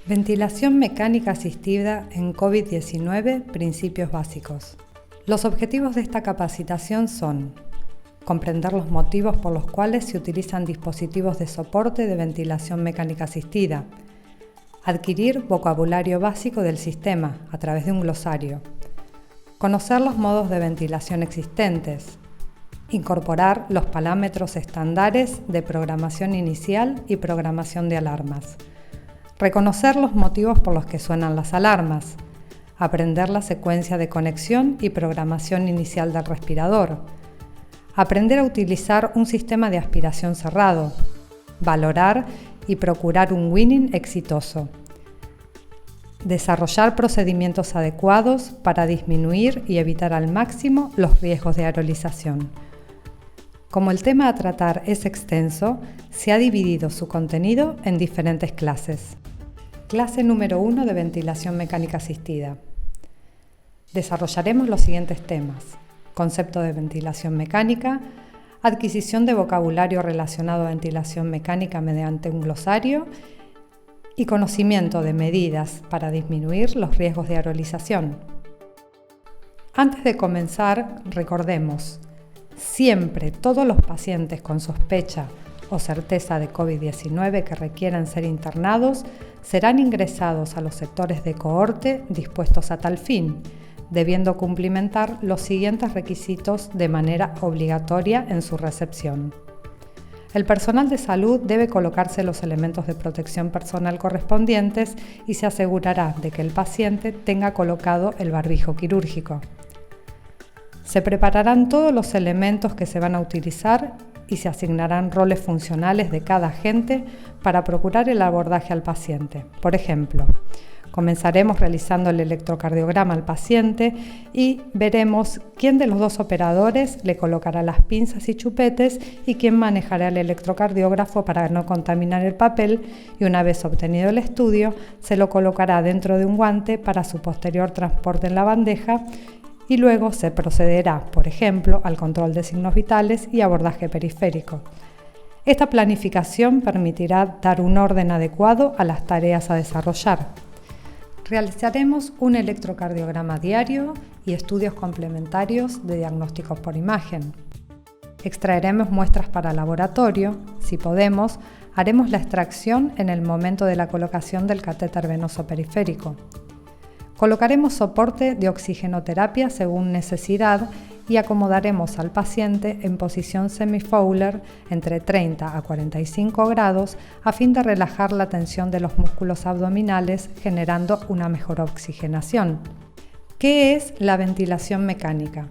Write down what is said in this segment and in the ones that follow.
Ventilación mecánica asistida en COVID-19, principios básicos. Los objetivos de esta capacitación son comprender los motivos por los cuales se utilizan dispositivos de soporte de ventilación mecánica asistida, adquirir vocabulario básico del sistema a través de un glosario, conocer los modos de ventilación existentes, incorporar los parámetros estándares de programación inicial y programación de alarmas, reconocer los motivos por los que suenan las alarmas, aprender la secuencia de conexión y programación inicial del respirador, aprender a utilizar un sistema de aspiración cerrado, valorar y procurar un winning exitoso, desarrollar procedimientos adecuados para disminuir y evitar al máximo los riesgos de aerolización. Como el tema a tratar es extenso, se ha dividido su contenido en diferentes clases. Clase número 1 de ventilación mecánica asistida. Desarrollaremos los siguientes temas: concepto de ventilación mecánica, adquisición de vocabulario relacionado a ventilación mecánica mediante un glosario y conocimiento de medidas para disminuir los riesgos de aerolización. Antes de comenzar, recordemos: siempre todos los pacientes con sospecha o certeza de COVID-19 que requieran ser internados serán ingresados a los sectores de cohorte dispuestos a tal fin, debiendo cumplimentar los siguientes requisitos de manera obligatoria en su recepción. El personal de salud debe colocarse los elementos de protección personal correspondientes y se asegurará de que el paciente tenga colocado el barbijo quirúrgico. Se prepararán todos los elementos que se van a utilizar y se asignarán roles funcionales de cada agente para procurar el abordaje al paciente. Por ejemplo, comenzaremos realizando el electrocardiograma al paciente y veremos quién de los dos operadores le colocará las pinzas y chupetes y quién manejará el electrocardiógrafo para no contaminar el papel, y una vez obtenido el estudio se lo colocará dentro de un guante para su posterior transporte en la bandeja, y luego se procederá, por ejemplo, al control de signos vitales y abordaje periférico. Esta planificación permitirá dar un orden adecuado a las tareas a desarrollar. Realizaremos un electrocardiograma diario y estudios complementarios de diagnósticos por imagen. Extraeremos muestras para laboratorio. Si podemos, haremos la extracción en el momento de la colocación del catéter venoso periférico. Colocaremos soporte de oxigenoterapia según necesidad y acomodaremos al paciente en posición semi-Fowler entre 30 a 45 grados a fin de relajar la tensión de los músculos abdominales, generando una mejor oxigenación. ¿Qué es la ventilación mecánica?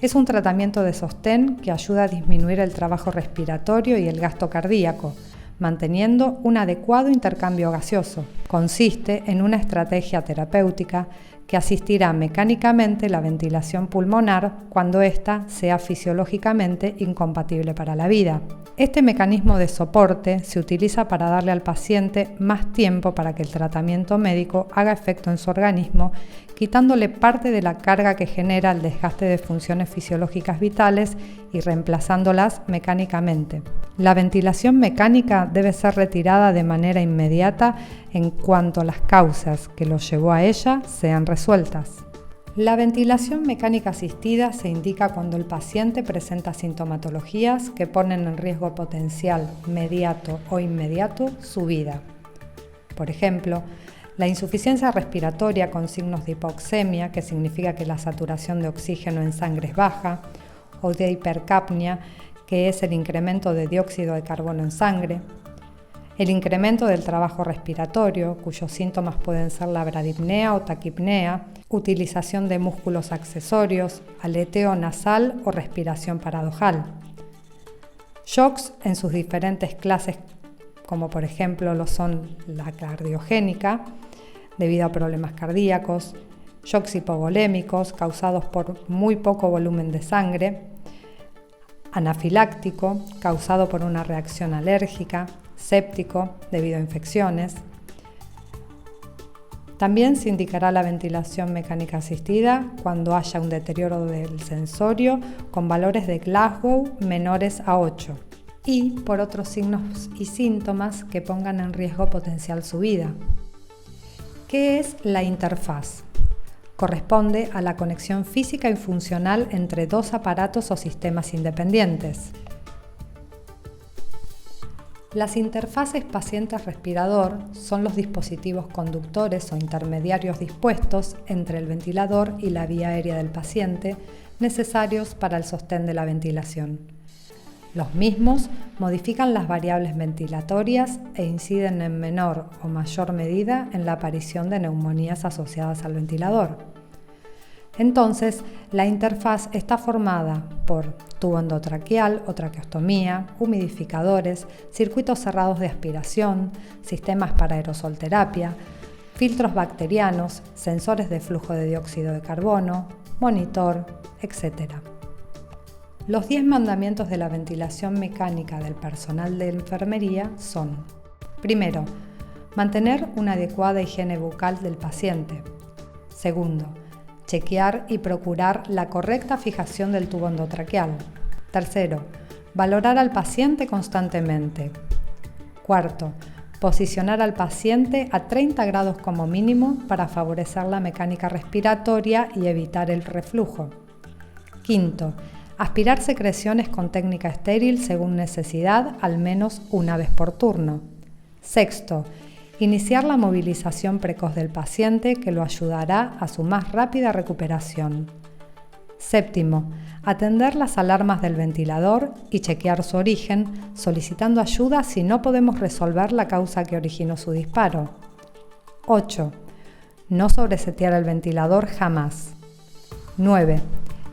Es un tratamiento de sostén que ayuda a disminuir el trabajo respiratorio y el gasto cardíaco, manteniendo un adecuado intercambio gaseoso. Consiste en una estrategia terapéutica que asistirá mecánicamente la ventilación pulmonar cuando ésta sea fisiológicamente incompatible para la vida. Este mecanismo de soporte se utiliza para darle al paciente más tiempo para que el tratamiento médico haga efecto en su organismo, quitándole parte de la carga que genera el desgaste de funciones fisiológicas vitales y reemplazándolas mecánicamente. La ventilación mecánica debe ser retirada de manera inmediata en cuanto las causas que lo llevó a ella sean resueltas. La ventilación mecánica asistida se indica cuando el paciente presenta sintomatologías que ponen en riesgo potencial, mediato o inmediato su vida. Por ejemplo, la insuficiencia respiratoria con signos de hipoxemia, que significa que la saturación de oxígeno en sangre es baja, o de hipercapnia, que es el incremento de dióxido de carbono en sangre. El incremento del trabajo respiratorio, cuyos síntomas pueden ser la bradipnea o taquipnea, utilización de músculos accesorios, aleteo nasal o respiración paradojal. Shocks en sus diferentes clases, como por ejemplo lo son la cardiogénica, debido a problemas cardíacos, shocks hipovolémicos causados por muy poco volumen de sangre, anafiláctico, causado por una reacción alérgica, séptico, debido a infecciones. También se indicará la ventilación mecánica asistida cuando haya un deterioro del sensorio con valores de Glasgow menores a 8 y por otros signos y síntomas que pongan en riesgo potencial su vida. ¿Qué es la interfaz? Corresponde a la conexión física y funcional entre dos aparatos o sistemas independientes. Las interfaces paciente-respirador son los dispositivos conductores o intermediarios dispuestos entre el ventilador y la vía aérea del paciente necesarios para el sostén de la ventilación. Los mismos modifican las variables ventilatorias e inciden en menor o mayor medida en la aparición de neumonías asociadas al ventilador. Entonces, la interfaz está formada por tubo endotraqueal o traqueostomía, humidificadores, circuitos cerrados de aspiración, sistemas para aerosolterapia, filtros bacterianos, sensores de flujo de dióxido de carbono, monitor, etc. Los 10 mandamientos de la ventilación mecánica del personal de enfermería son: primero, mantener una adecuada higiene bucal del paciente. Segundo, chequear y procurar la correcta fijación del tubo endotraqueal. Tercero, valorar al paciente constantemente. Cuarto, posicionar al paciente a 30 grados como mínimo para favorecer la mecánica respiratoria y evitar el reflujo. Quinto, aspirar secreciones con técnica estéril según necesidad al menos una vez por turno. Sexto, iniciar la movilización precoz del paciente que lo ayudará a su más rápida recuperación. Séptimo, atender las alarmas del ventilador y chequear su origen, solicitando ayuda si no podemos resolver la causa que originó su disparo. 8. No sobresetear el ventilador jamás. 9.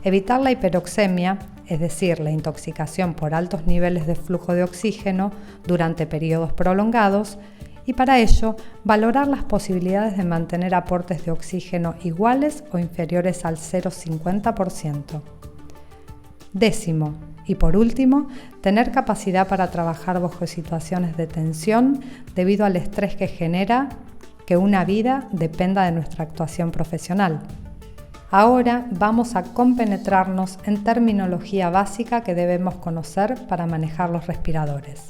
Evitar la hiperoxemia, es decir, la intoxicación por altos niveles de flujo de oxígeno durante periodos prolongados, y para ello valorar las posibilidades de mantener aportes de oxígeno iguales o inferiores al 0,50%. Décimo, y por último, tener capacidad para trabajar bajo situaciones de tensión debido al estrés que genera que una vida dependa de nuestra actuación profesional. Ahora vamos a compenetrarnos en terminología básica que debemos conocer para manejar los respiradores.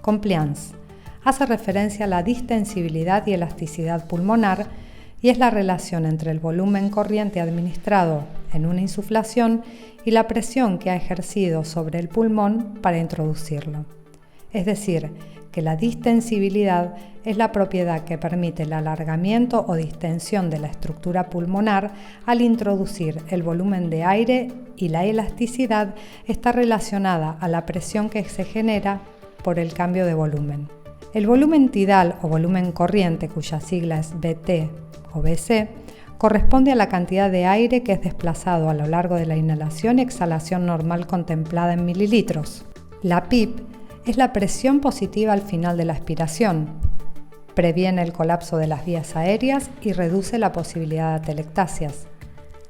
Compliance hace referencia a la distensibilidad y elasticidad pulmonar y es la relación entre el volumen corriente administrado en una insuflación y la presión que ha ejercido sobre el pulmón para introducirlo. Es decir, que la distensibilidad es la propiedad que permite el alargamiento o distensión de la estructura pulmonar al introducir el volumen de aire, y la elasticidad está relacionada a la presión que se genera por el cambio de volumen. El volumen tidal o volumen corriente, cuya sigla es BT o BC, corresponde a la cantidad de aire que es desplazado a lo largo de la inhalación y exhalación normal contemplada en mililitros. La PIP es la presión positiva al final de la aspiración. Previene el colapso de las vías aéreas y reduce la posibilidad de atelectasias,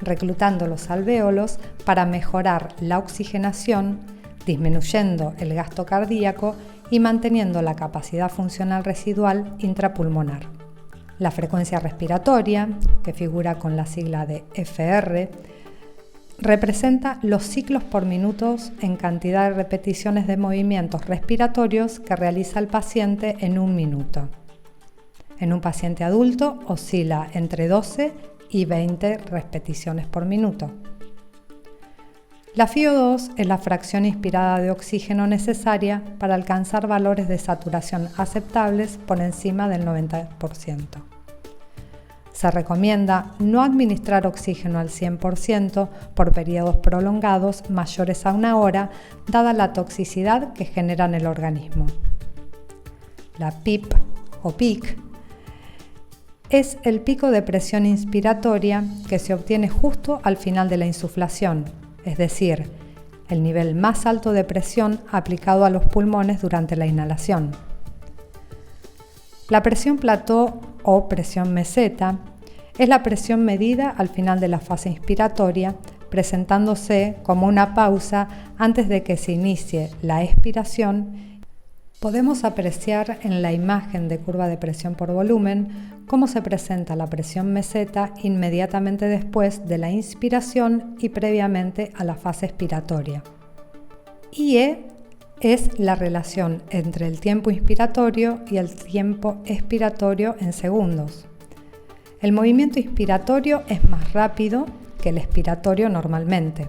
reclutando los alvéolos para mejorar la oxigenación, disminuyendo el gasto cardíaco y manteniendo la capacidad funcional residual intrapulmonar. La frecuencia respiratoria, que figura con la sigla de FR, representa los ciclos por minutos en cantidad de repeticiones de movimientos respiratorios que realiza el paciente en un minuto. En un paciente adulto oscila entre 12 y 20 repeticiones por minuto. La FiO2 es la fracción inspirada de oxígeno necesaria para alcanzar valores de saturación aceptables por encima del 90%. Se recomienda no administrar oxígeno al 100% por periodos prolongados mayores a una hora, dada la toxicidad que genera en el organismo. La PIP o PIC es el pico de presión inspiratoria que se obtiene justo al final de la insuflación, es decir, el nivel más alto de presión aplicado a los pulmones durante la inhalación. La presión plató o presión meseta es la presión medida al final de la fase inspiratoria, presentándose como una pausa antes de que se inicie la expiración. Podemos apreciar en la imagen de curva de presión por volumen cómo se presenta la presión meseta inmediatamente después de la inspiración y previamente a la fase expiratoria. IE es la relación entre el tiempo inspiratorio y el tiempo expiratorio en segundos. El movimiento inspiratorio es más rápido que el expiratorio normalmente.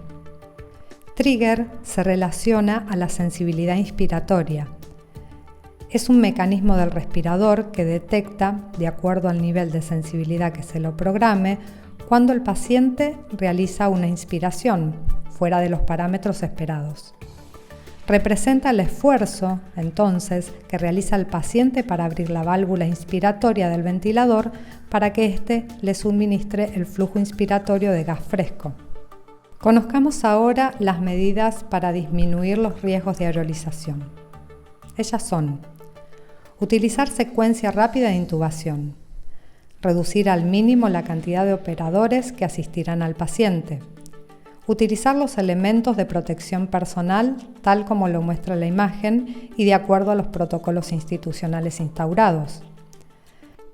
Trigger se relaciona a la sensibilidad inspiratoria. Es un mecanismo del respirador que detecta, de acuerdo al nivel de sensibilidad que se lo programe, cuando el paciente realiza una inspiración fuera de los parámetros esperados. Representa el esfuerzo, entonces, que realiza el paciente para abrir la válvula inspiratoria del ventilador para que éste le suministre el flujo inspiratorio de gas fresco. Conozcamos ahora las medidas para disminuir los riesgos de aerolización. Ellas son: utilizar secuencia rápida de intubación, reducir al mínimo la cantidad de operadores que asistirán al paciente, utilizar los elementos de protección personal tal como lo muestra la imagen y de acuerdo a los protocolos institucionales instaurados.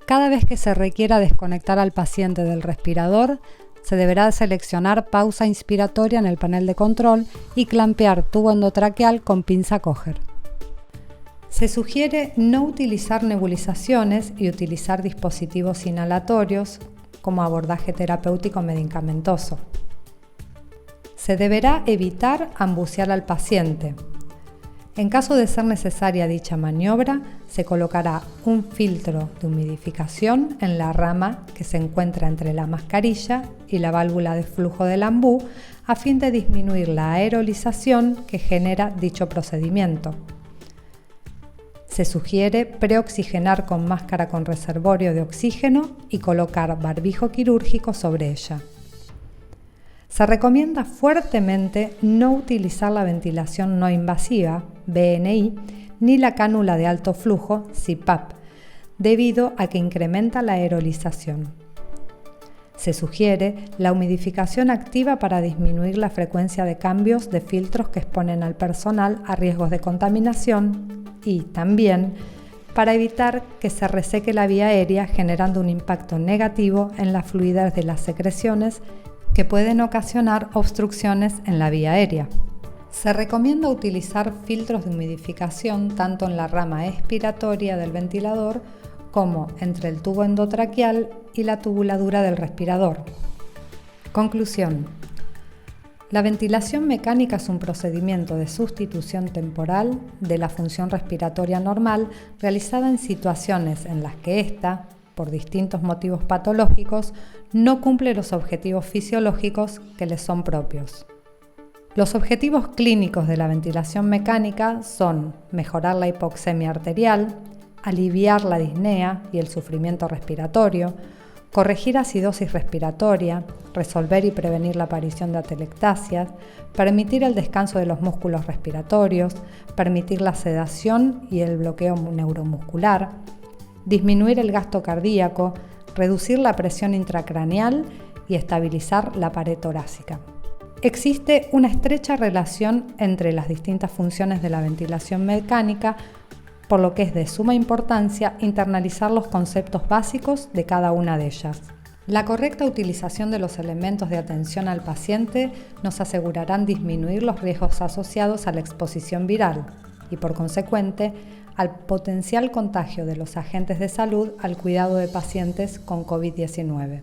Cada vez que se requiera desconectar al paciente del respirador, se deberá seleccionar pausa inspiratoria en el panel de control y clampear tubo endotraqueal con pinza Kocher. Se sugiere no utilizar nebulizaciones y utilizar dispositivos inhalatorios como abordaje terapéutico medicamentoso. Se deberá evitar ambucear al paciente. En caso de ser necesaria dicha maniobra, se colocará un filtro de humidificación en la rama que se encuentra entre la mascarilla y la válvula de flujo del ambú a fin de disminuir la aerolización que genera dicho procedimiento. Se sugiere preoxigenar con máscara con reservorio de oxígeno y colocar barbijo quirúrgico sobre ella. Se recomienda fuertemente no utilizar la ventilación no invasiva, VNI, ni la cánula de alto flujo, CPAP, debido a que incrementa la aerolización. Se sugiere la humidificación activa para disminuir la frecuencia de cambios de filtros que exponen al personal a riesgos de contaminación y también para evitar que se reseque la vía aérea generando un impacto negativo en la fluidez de las secreciones que pueden ocasionar obstrucciones en la vía aérea. Se recomienda utilizar filtros de humidificación tanto en la rama expiratoria del ventilador como entre el tubo endotraqueal y la tubuladura del respirador. Conclusión. La ventilación mecánica es un procedimiento de sustitución temporal de la función respiratoria normal realizada en situaciones en las que ésta, por distintos motivos patológicos, no cumple los objetivos fisiológicos que les son propios. Los objetivos clínicos de la ventilación mecánica son mejorar la hipoxemia arterial, aliviar la disnea y el sufrimiento respiratorio, corregir acidosis respiratoria, resolver y prevenir la aparición de atelectasias, permitir el descanso de los músculos respiratorios, permitir la sedación y el bloqueo neuromuscular, disminuir el gasto cardíaco, reducir la presión intracraneal y estabilizar la pared torácica. Existe una estrecha relación entre las distintas funciones de la ventilación mecánica, por lo que es de suma importancia internalizar los conceptos básicos de cada una de ellas. La correcta utilización de los elementos de atención al paciente nos asegurarán disminuir los riesgos asociados a la exposición viral y, por consecuente, al potencial contagio de los agentes de salud al cuidado de pacientes con COVID-19.